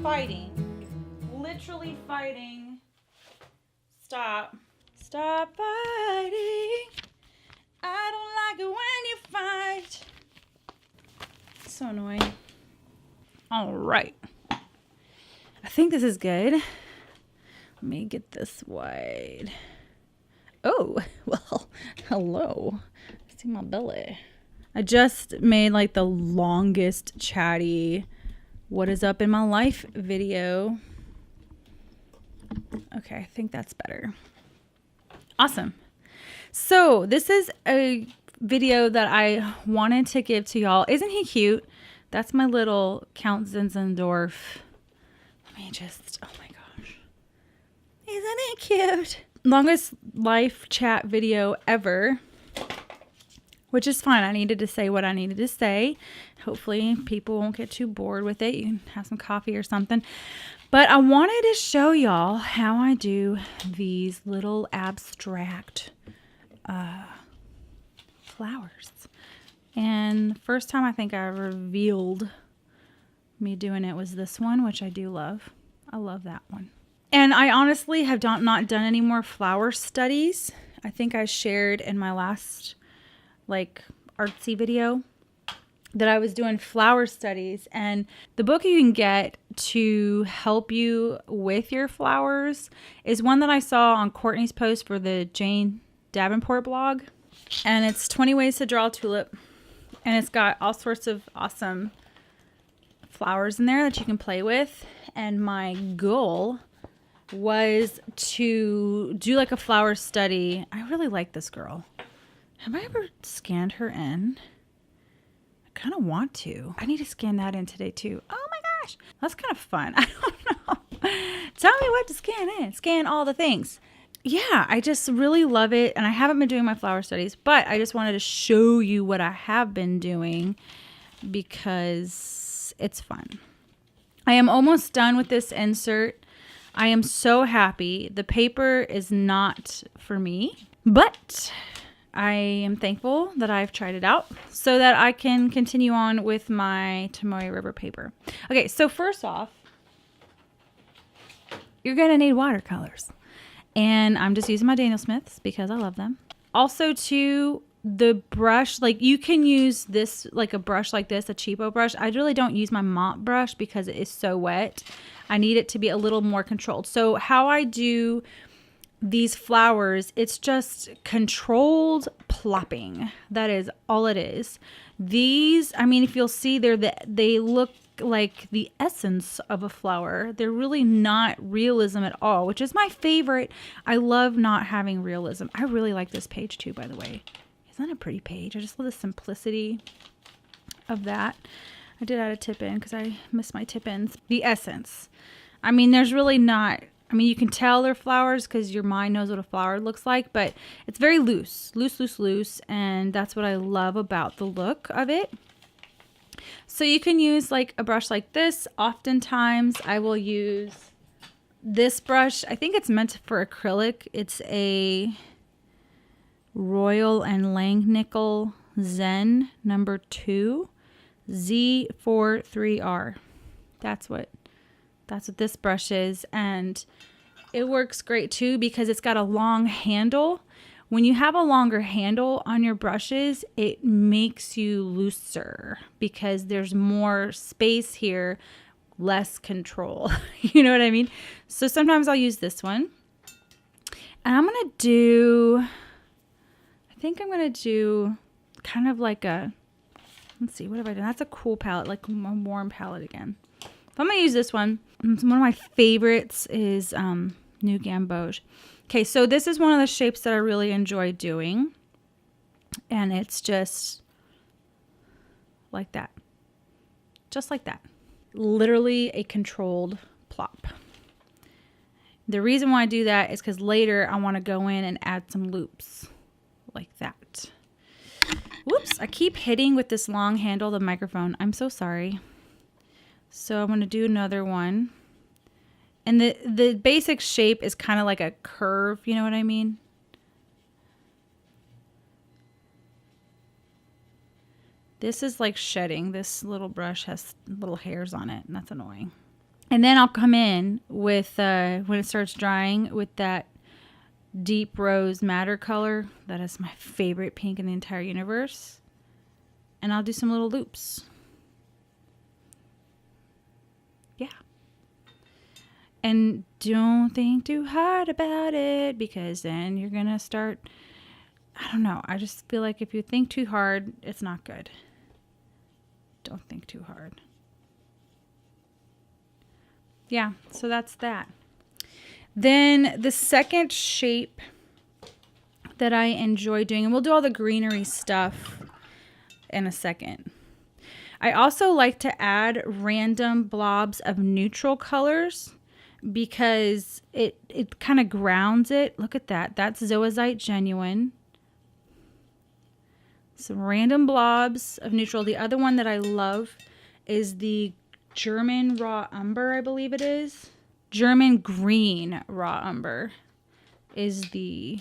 fighting. Literally fighting. Stop. Stop fighting. I don't like it when you fight. So annoying. All right. I think this is good. Let me get this wide. Oh, well, hello. See my belly. I just made like the longest chatty what is up in my life video. Okay, I think that's better. Awesome. So this is a video that I wanted to give to y'all. Isn't he cute? That's my little Count Zinzendorf. Let me just, oh my gosh. Isn't he cute? Longest life chat video ever, which is fine. I needed to say what I needed to say. Hopefully people won't get too bored with it. You can have some coffee or something. But I wanted to show y'all how I do these little abstract flowers. And the first time I think I revealed me doing it was this one, which I do love. I love that one. And I honestly have not done any more flower studies. I think I shared in my last like artsy video that I was doing flower studies, and the book you can get to help you with your flowers is one that I saw on Courtney's post for the Jane Davenport blog, and it's 20 Ways to Draw a Tulip, and it's got all sorts of awesome flowers in there that you can play with. And my goal was to do like a flower study. I really like this girl. Have I ever scanned her in? I kind of want to. I need to scan that in today too. Oh my gosh. That's kind of fun. I don't know. Tell me what to scan in. Scan all the things. Yeah, I just really love it. And I haven't been doing my flower studies, but I just wanted to show you what I have been doing because it's fun. I am almost done with this insert. I am so happy. The paper is not for me, but I am thankful that I've tried it out so that I can continue on with my Tomoe River paper. Okay, so first off, you're going to need watercolors. And I'm just using my Daniel Smiths because I love them. Also, too, the brush, like you can use this, like a brush like this, a cheapo brush. I really don't use my mop brush because it is so wet. I need it to be a little more controlled. So how I do these flowers, it's just controlled plopping. That is all it is. These, I mean, if you'll see, they look like the essence of a flower. They're really not realism at all, which is my favorite. I love not having realism. I really like this page too, by the way. Isn't that a pretty page? I just love the simplicity of that. I did add a tip in because I missed my tip ins. The essence. I mean, there's really not, I mean, you can tell they're flowers because your mind knows what a flower looks like, but it's very loose. Loose. And that's what I love about the look of it. So you can use like a brush like this. Oftentimes I will use this brush. I think it's meant for acrylic. It's a Royal and Langnickel Zen number 2 Z43R. That's what this brush is, and it works great too because it's got a long handle. When you have a longer handle on your brushes, it makes you looser because there's more space here, less control. You know what I mean? So sometimes I'll use this one. And I think I'm going to do kind of like a, let's see, what have I done? That's a cool palette, like a warm palette again. So I'm going to use this one. One of my favorites is New Gamboge. Okay, so this is one of the shapes that I really enjoy doing. And it's just like that. Just like that. Literally a controlled plop. The reason why I do that is because later I want to go in and add some loops like that. Whoops, I keep hitting with this long handle the microphone. I'm so sorry. So I'm going to do another one. And the basic shape is kind of like a curve, you know what I mean? This is like shedding. This little brush has little hairs on it, and that's annoying. And then I'll come in with, when it starts drying, with that deep rose madder color. That is my favorite pink in the entire universe. And I'll do some little loops. Yeah. And don't think too hard about it, because then you're going to start, I don't know. I just feel like if you think too hard, it's not good. Don't think too hard. Yeah, so that's that. Then the second shape that I enjoy doing, and we'll do all the greenery stuff in a second. I also like to add random blobs of neutral colors because it kind of grounds it. Look at that. That's Zoazite Genuine. Some random blobs of neutral. The other one that I love is the German Raw Umber, I believe it is. German Green Raw Umber is the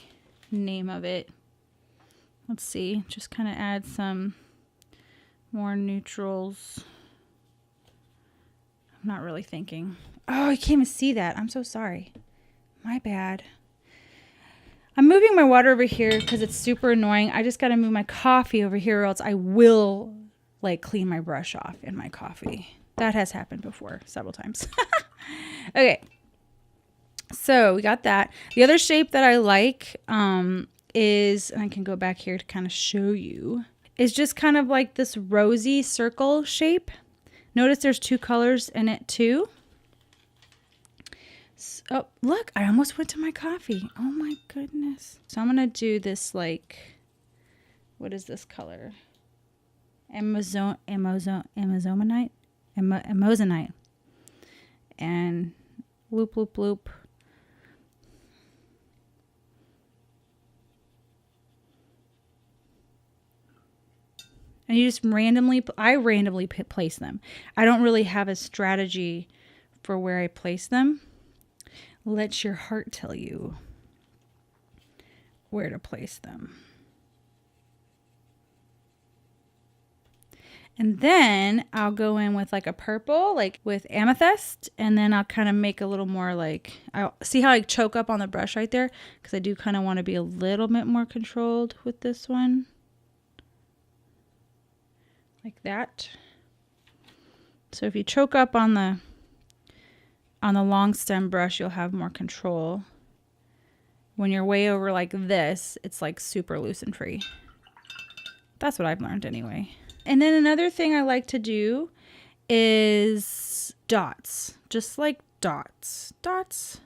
name of it. Let's see. Just kind of add some more neutrals. I'm not really thinking. Oh, I can't even see that. I'm so sorry. My bad. I'm moving my water over here because it's super annoying. I just got to move my coffee over here or else I will like clean my brush off in my coffee. That has happened before several times. Okay. So we got that. The other shape that I like is, and I can go back here to kind of show you, is just kind of like this rosy circle shape. Notice there's two colors in it too. So, oh, look, I almost went to my coffee. Oh my goodness. So I'm going to do this like, what is this color? Amazonite. And loop, loop, loop. And you just randomly place them. I don't really have a strategy for where I place them. Let your heart tell you where to place them. And then I'll go in with like a purple, like with amethyst. And then I'll kind of make a little more like, I'll see how I choke up on the brush right there? Because I do kind of want to be a little bit more controlled with this one. Like that. So if you choke up on the long stem brush, you'll have more control. When you're way over like this, it's like super loose and free. That's what I've learned anyway. And then another thing I like to do is dots. Just like dots. Dots.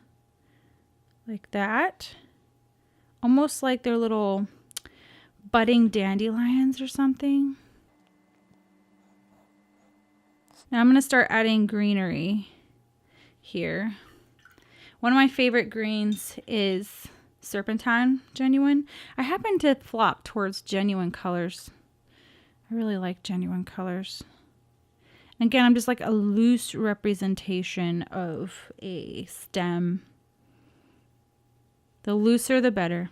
Like that. Almost like they're little budding dandelions or something. Now I'm going to start adding greenery here. One of my favorite greens is Serpentine Genuine. I happen to flop towards genuine colors. I really like genuine colors. And again, I'm just like a loose representation of a stem. The looser, the better,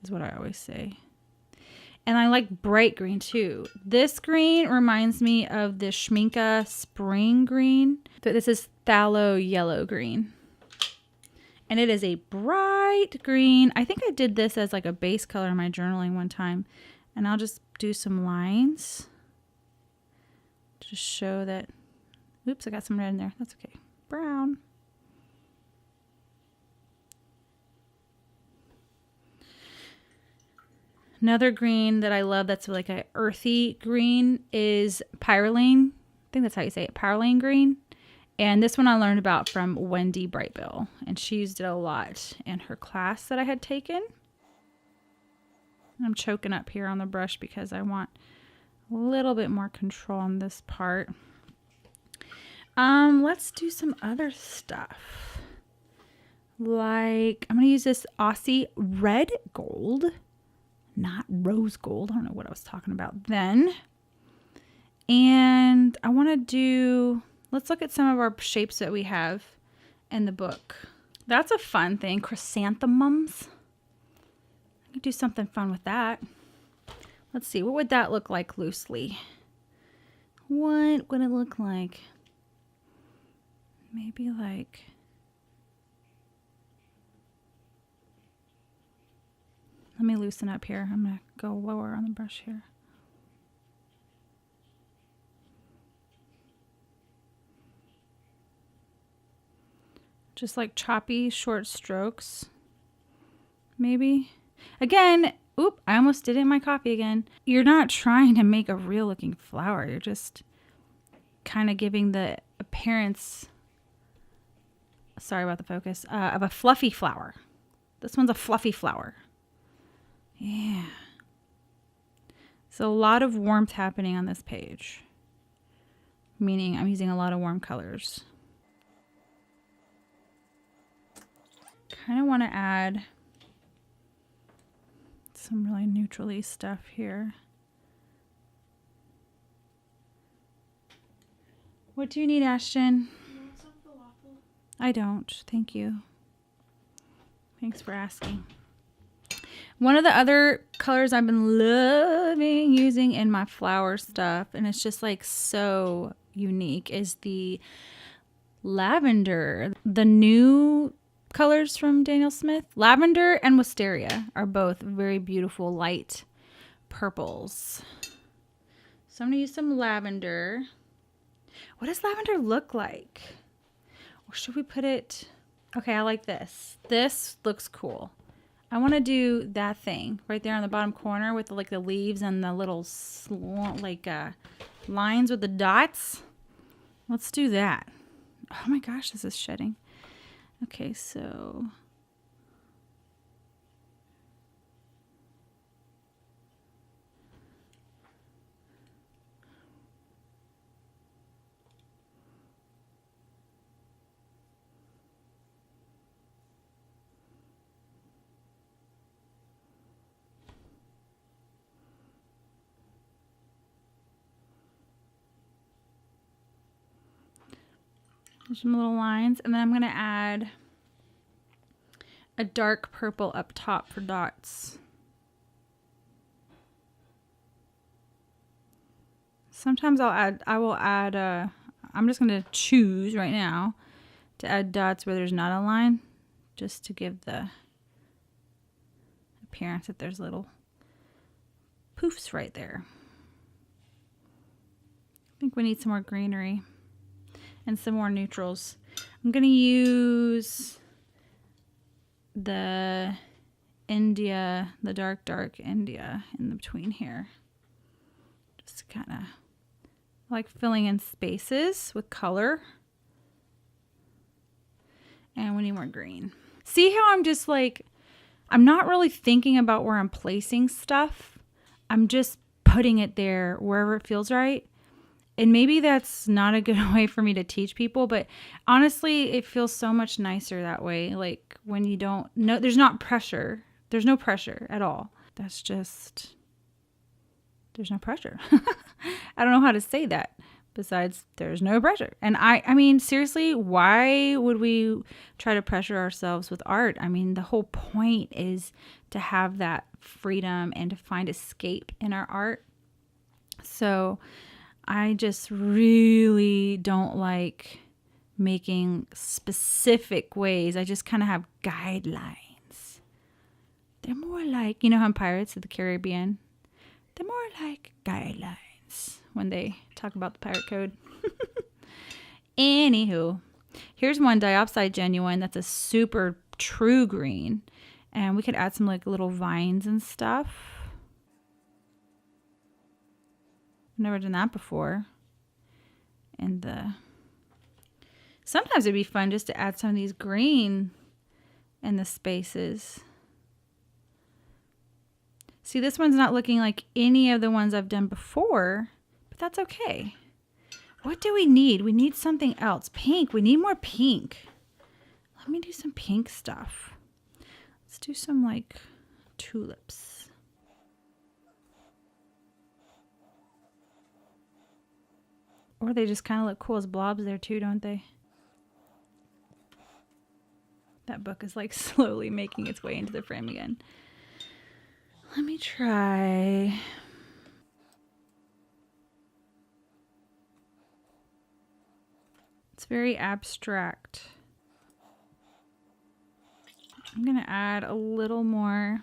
is what I always say. And I like bright green too. This green reminds me of the Schminke Spring Green. But this is Phthalo Yellow Green. And it is a bright green. I think I did this as like a base color in my journaling one time. And I'll just do some lines to show that. Oops, I got some red in there. That's okay. Brown. Another green that I love that's like an earthy green is Pyrrolane. I think that's how you say it. Pyrrolane green. And this one I learned about from Wendy Brightbill. And she used it a lot in her class that I had taken. I'm choking up here on the brush because I want a little bit more control on this part. Let's do some other stuff. Like, I'm going to use this Aussie Red Gold. Not rose gold. I don't know what I was talking about then. And I want to do, let's look at some of our shapes that we have in the book. That's a fun thing. Chrysanthemums. I could do something fun with that. Let's see. What would that look like loosely? What would it look like? maybe like, let me loosen up here. I'm going to go lower on the brush here. Just like choppy, short strokes, maybe. Again, oop, I almost did it in my copy again. You're not trying to make a real looking flower. You're just kind of giving the appearance, sorry about the focus, of a fluffy flower. This one's a fluffy flower. Yeah. So a lot of warmth happening on this page, meaning I'm using a lot of warm colors. Kind of want to add some really neutrally stuff here. What do you need, Ashton? You want some falafel? I don't. Thank you. Thanks for asking. One of the other colors I've been loving using in my flower stuff, and it's just like so unique, is the lavender. The new colors from Daniel Smith, lavender and wisteria, are both very beautiful light purples. So I'm going to use some lavender. What does lavender look like? Or should we put it... Okay, I like this. This looks cool. I want to do that thing right there on the bottom corner with like the leaves and the little lines with the dots. Let's do that. Oh my gosh, this is shedding. Okay, so there's some little lines, and then I'm going to add a dark purple up top for dots. Sometimes I will add, I'm just going to choose right now to add dots where there's not a line, just to give the appearance that there's little poofs right there. I think we need some more greenery and some more neutrals. I'm going to use the India, the dark India in between here. Just kind of like filling in spaces with color. And we need more green. See how I'm just like, I'm not really thinking about where I'm placing stuff. I'm just putting it there wherever it feels right. And maybe that's not a good way for me to teach people, but honestly, it feels so much nicer that way. Like when you don't know, there's not pressure. There's no pressure at all. That's just, there's no pressure. I don't know how to say that besides there's no pressure. And I mean, seriously, why would we try to pressure ourselves with art? I mean, the whole point is to have that freedom and to find escape in our art. So I just really don't like making specific ways. I just kind of have guidelines. They're more like, you know how in Pirates of the Caribbean, they're more like guidelines when they talk about the pirate code. Anywho, here's one diopside genuine that's a super true green. And we could add some like little vines and stuff. I've never done that before. And sometimes it'd be fun just to add some of these green in the spaces. See, this one's not looking like any of the ones I've done before, but that's okay. What do we need? We need something else. Pink. We need more pink. Let me do some pink stuff. Let's do some like tulips. Or they just kind of look cool as blobs there too, don't they? That book is like slowly making its way into the frame again. Let me try. It's very abstract. I'm going to add a little more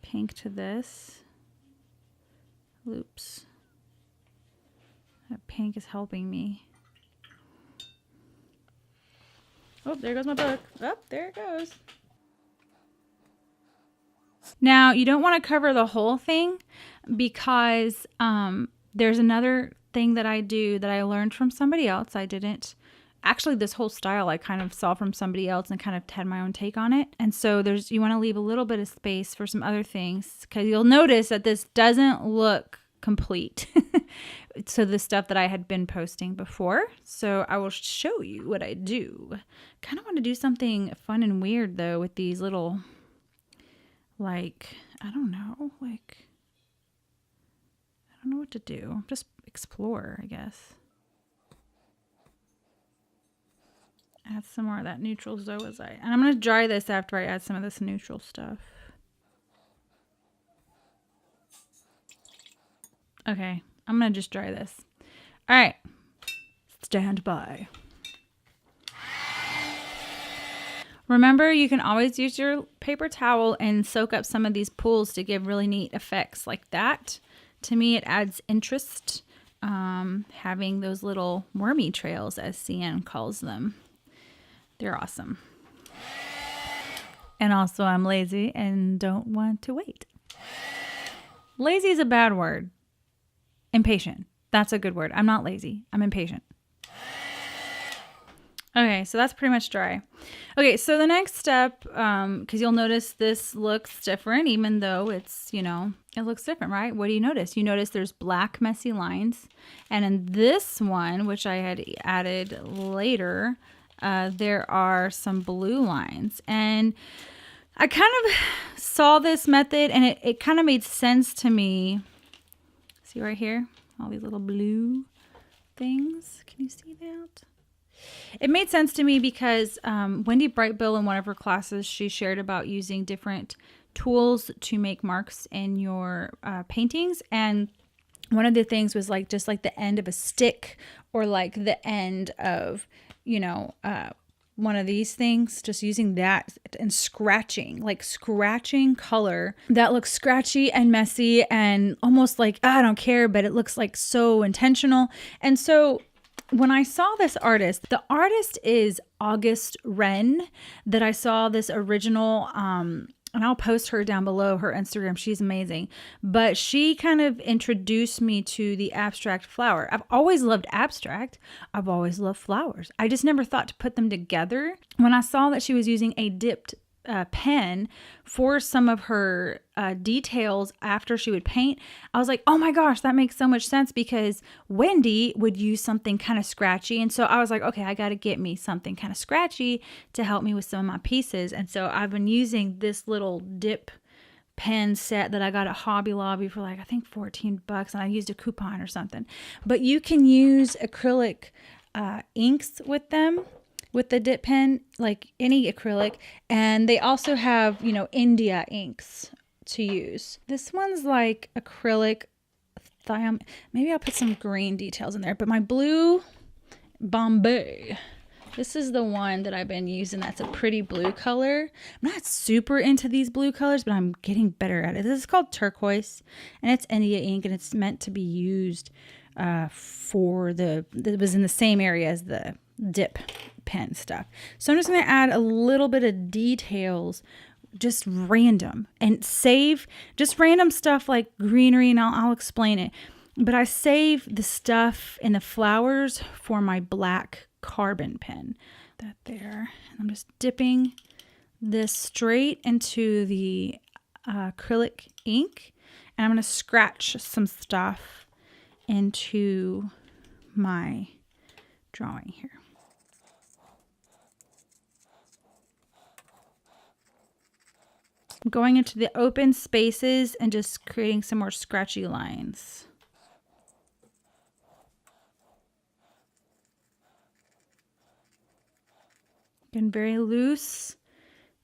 pink to this. Oops. That pink is helping me. Oh, there goes my book. Oh, there it goes. Now, you don't want to cover the whole thing because there's another thing that I do that I learned from somebody else. I didn't. Actually, this whole style I kind of saw from somebody else and kind of had my own take on it. And so you want to leave a little bit of space for some other things because you'll notice that this doesn't look complete. So the stuff that I had been posting before. So I will show you what I do. Kind of want to do something fun and weird though with these little, like, I don't know what to do. Just explore, I guess. Add some more of that neutral zoazite. And I'm going to dry this after I add some of this neutral stuff. Okay, I'm going to just dry this. All right, stand by. Remember, you can always use your paper towel and soak up some of these pools to give really neat effects like that. To me, it adds interest, having those little wormy trails, as CN calls them. They're awesome. And also, I'm lazy and don't want to wait. Lazy is a bad word. Impatient. That's a good word. I'm not lazy. I'm impatient. Okay, so that's pretty much dry. Okay, so the next step, because you'll notice this looks different, even though it's, it looks different, right? What do you notice? You notice there's black messy lines. And in this one, which I had added later, there are some blue lines. And I kind of saw this method and it kind of made sense to me. See right here? All these little blue things. Can you see that? It made sense to me because Wendy Brightbill in one of her classes, she shared about using different tools to make marks in your paintings. And one of the things was like just like the end of a stick or like the end of, one of these things, just using that and scratching color that looks scratchy and messy and almost like, I don't care, but it looks like so intentional. And so when I saw this artist, the artist is August Wren, that I saw this original, and I'll post her down below, her Instagram. She's amazing. But she kind of introduced me to the abstract flower. I've always loved abstract. I've always loved flowers. I just never thought to put them together. When I saw that she was using a dipped pen for some of her details after she would paint, I was like, oh my gosh, that makes so much sense because Wendy would use something kind of scratchy. And so I was like, okay, I got to get me something kind of scratchy to help me with some of my pieces. And so I've been using this little dip pen set that I got at Hobby Lobby for like, I think $14, and I used a coupon or something. But you can use acrylic inks with them, with the dip pen, like any acrylic. And they also have, India inks to use. This one's like acrylic. Maybe I'll put some green details in there. But my blue Bombay, this is the one that I've been using. That's a pretty blue color. I'm not super into these blue colors, but I'm getting better at it. This is called turquoise, and it's India ink, and it's meant to be used it was in the same area as the dip pen stuff. So I'm just going to add a little bit of details, just random, and save just random stuff like greenery, and I'll explain it. But I save the stuff in the flowers for my black carbon pen. That there. I'm just dipping this straight into the acrylic ink, and I'm going to scratch some stuff into my drawing here. I'm going into the open spaces and just creating some more scratchy lines. Getting very loose.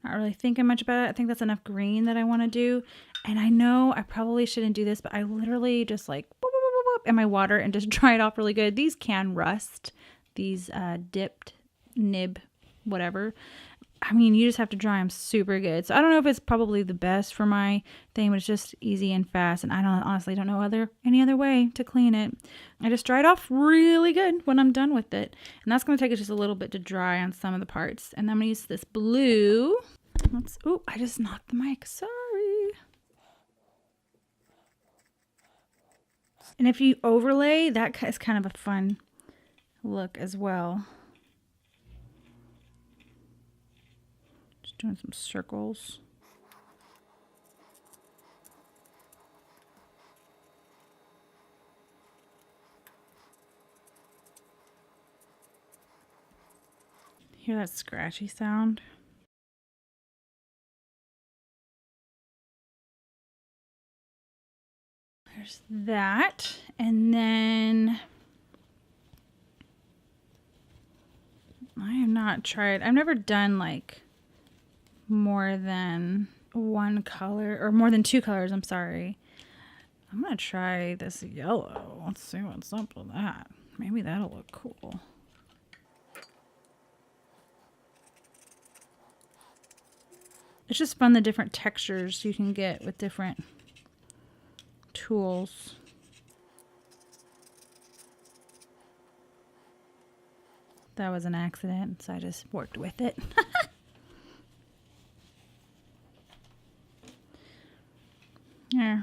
Not really thinking much about it. I think that's enough green that I want to do. And I know I probably shouldn't do this, but I literally just like boop, boop, boop, boop, in my water and just dry it off really good. These can rust. these dipped nib, whatever. I mean, you just have to dry them super good. So I don't know if it's probably the best for my thing, but it's just easy and fast. And I honestly don't know any other way to clean it. I just dry it off really good when I'm done with it. And that's going to take it just a little bit to dry on some of the parts. And then I'm going to use this blue. Oh, I just knocked the mic. Sorry. And if you overlay, that is kind of a fun look as well. Doing some circles. Hear that scratchy sound? There's that. And then I have not tried, I've never done like more than one color, or more than two colors, I'm sorry. I'm gonna try this yellow. Let's see what's up with that. Maybe that'll look cool. It's just fun the different textures you can get with different tools. That was an accident, so I just worked with it. Yeah.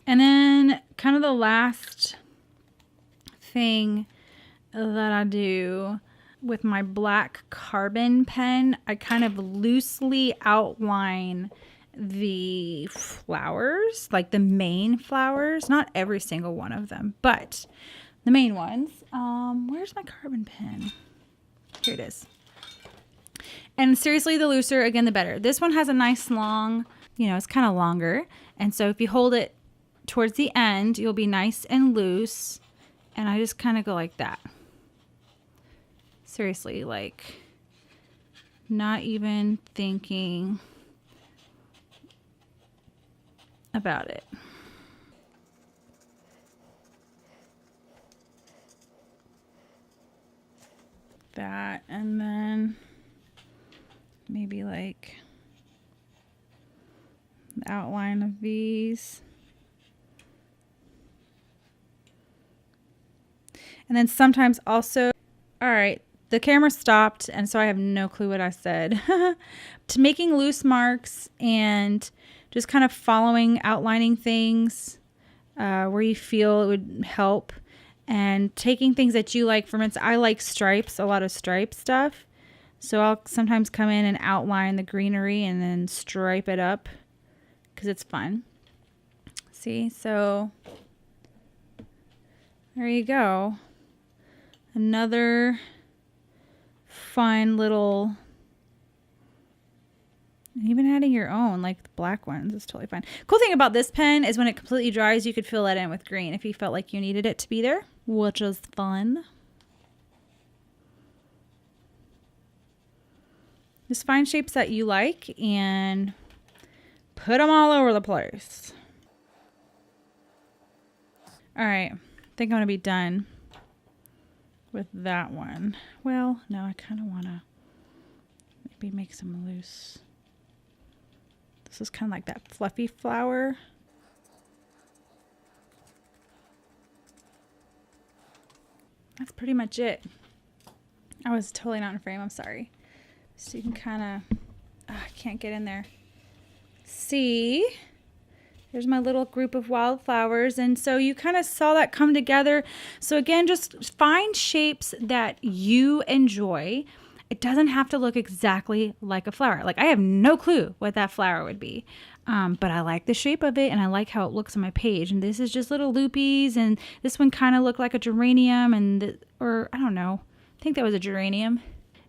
And then kind of the last thing that I do with my black carbon pen, I kind of loosely outline the flowers, like the main flowers, not every single one of them, but the main ones. Where's my carbon pen? Here it is. And seriously, the looser, again, the better. This one has a nice long, it's kind of longer. And so if you hold it towards the end, you'll be nice and loose. And I just kind of go like that. Seriously, like not even thinking about it. That, and then maybe like the outline of these. And then sometimes also, all right, the camera stopped, and so I have no clue what I said. To making loose marks and just kind of following, outlining things where you feel it would help. And taking things that you like. For instance, I like stripes, a lot of stripe stuff. So I'll sometimes come in and outline the greenery and then stripe it up because it's fun. See, so there you go. Another fun little, even adding your own, like the black ones, is totally fine. Cool thing about this pen is when it completely dries, you could fill that in with green if you felt like you needed it to be there, which is fun. Just find shapes that you like and put them all over the place. All right, I think I'm gonna be done with that one. Well, no, I kind of want to maybe make some loose. This is kind of like that fluffy flower. That's pretty much it. I was totally not in frame, I'm sorry. So you can kind of, I can't get in there. See, there's my little group of wildflowers. And so you kind of saw that come together. So again, just find shapes that you enjoy. It doesn't have to look exactly like a flower. Like, I have no clue what that flower would be. But I like the shape of it, and I like how it looks on my page. And this is just little loopies, and this one kind of looked like a geranium, or I don't know. I think that was a geranium.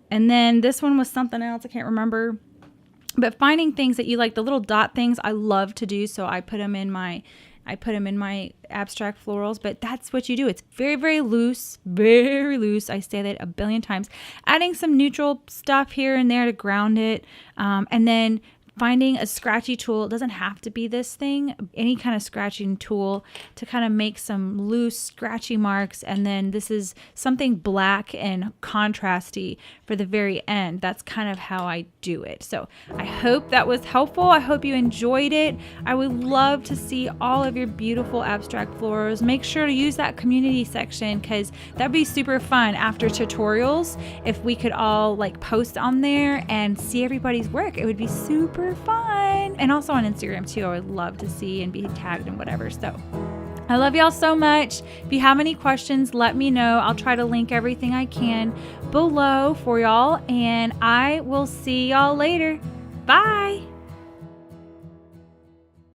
And then this one was something else. I can't remember. But finding things that you like, the little dot things, I love to do. So I put them in my abstract florals, but that's what you do. It's very, very loose, very loose. I say that a billion times. Adding some neutral stuff here and there to ground it. And then finding a scratchy tool. It doesn't have to be this thing, any kind of scratching tool to kind of make some loose scratchy marks. And then this is something black and contrasty for the very end. That's kind of how I do it. So I hope that was helpful. I hope you enjoyed it. I would love to see all of your beautiful abstract florals. Make sure to use that community section, because that'd be super fun after tutorials. If we could all like post on there and see everybody's work, it would be super fun. And also on Instagram too, I would love to see and be tagged and whatever. So I love y'all so much. If you have any questions, let me know. I'll try to link everything I can below for y'all, and I will see y'all later. Bye.